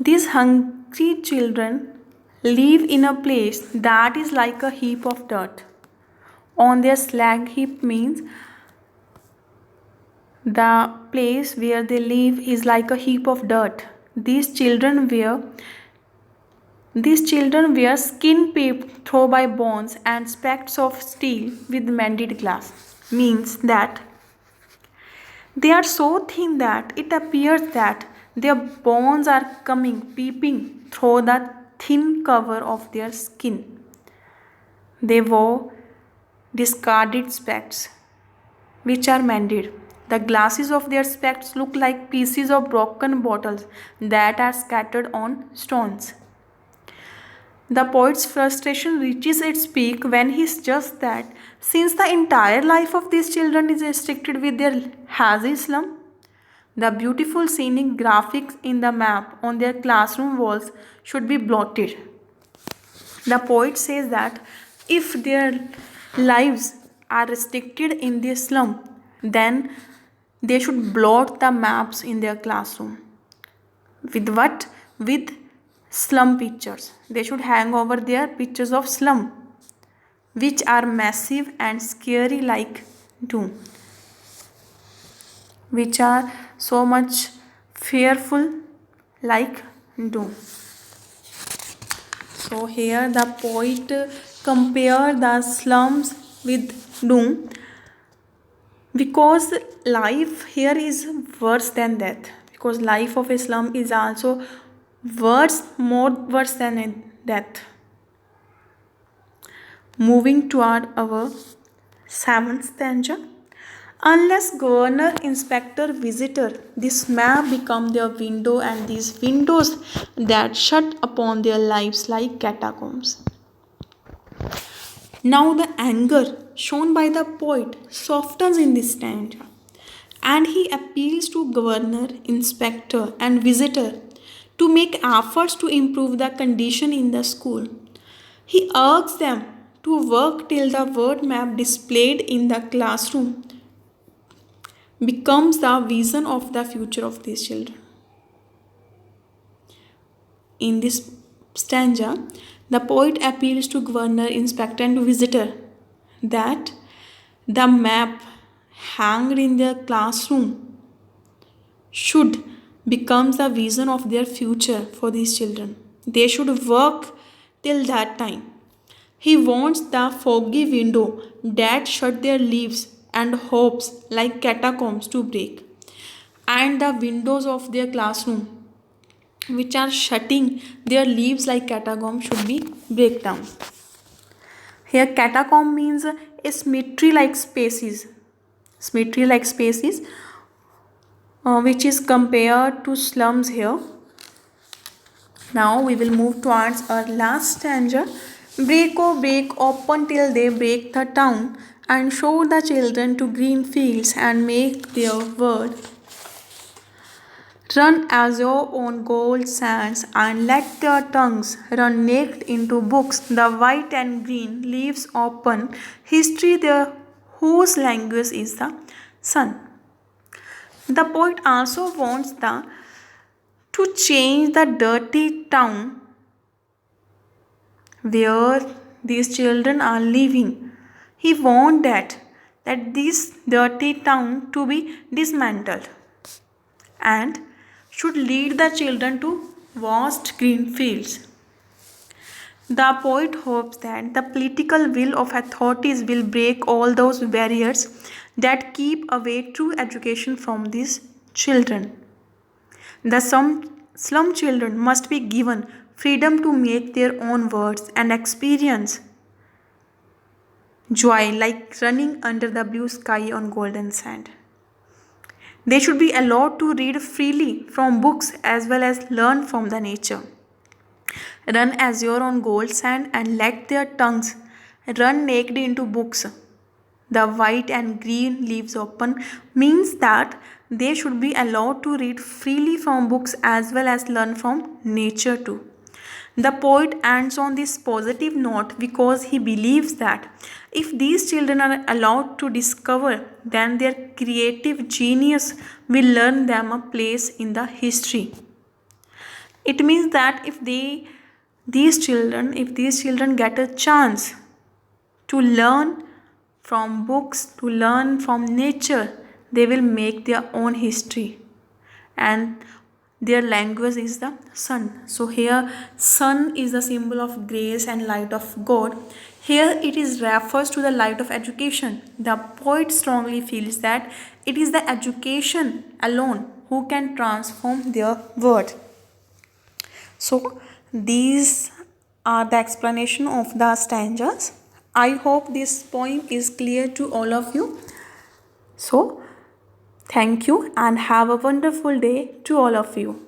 These hungry children live in a place that is like a heap of dirt. On their slag heap means the place where they live is like a heap of dirt. These children wear skin peeped through by bones and specks of steel with mended glass. Means that they are so thin that it appears that their bones are coming peeping through the thin cover of their skin. They wore discarded specs, which are mended. The glasses of their specs look like pieces of broken bottles that are scattered on stones. The poet's frustration reaches its peak when he suggests that since the entire life of these children is restricted with their hazy slum, the beautiful scenic graphics in the map on their classroom walls should be blotted. The poet says that if their lives are restricted in this slum, then they should blot the maps in their classroom. With what? With slum pictures. They should hang over their pictures of slum, which are massive and scary like doom, which are so much fearful like doom. So here the poet compare the slums with doom because life here is worse than death, because life of a slum is also more worse than a death. Moving toward our seventh stanza. Unless governor, inspector, visitor, this map become their window and these windows that shut upon their lives like catacombs. Now the anger shown by the poet softens in this stanza, and he appeals to governor, inspector, and visitor to make efforts to improve the condition in the school. He urges them to work till the word map displayed in the classroom becomes the vision of the future of these children. In this stanza, the poet appeals to governor, inspector, and visitor that the map hanged in their classroom should become the vision of their future for these children. They should work till that time. He wants the foggy window that shut their lives and hopes like catacombs to break, and the windows of their classroom, which are shutting their leaves like catacombs, should be break down. Here, catacomb means a cemetery-like spaces, which is compared to slums here. Now we will move towards our last stanza. Break, oh break, open till they break the town, and show the children to green fields and make their word run as your own gold sands, and let their tongues run naked into books, the white and green leaves open, history there whose language is the sun. The poet also wants to change the dirty town where these children are living. He wants that this dirty town to be dismantled and should lead the children to vast green fields. The poet hopes that the political will of authorities will break all those barriers that keep away true education from these children. The slum children must be given freedom to make their own words and experience joy like running under the blue sky on golden sand. They should be allowed to read freely from books as well as learn from the nature. Run azure on gold sand and let their tongues run naked into books. The white and green leaves open means that they should be allowed to read freely from books as well as learn from nature too. The poet ends on this positive note because he believes that if these children are allowed to discover, then their creative genius will earn them a place in the history. It means that if these children get a chance to learn from books, to learn from nature, they will make their own history. And their language is the sun. So here sun is the symbol of grace and light of God. Here it is refers to the light of education. The poet strongly feels that it is the education alone who can transform their world. So these are the explanation of the stanzas. I hope this poem is clear to all of you. So thank you and have a wonderful day to all of you.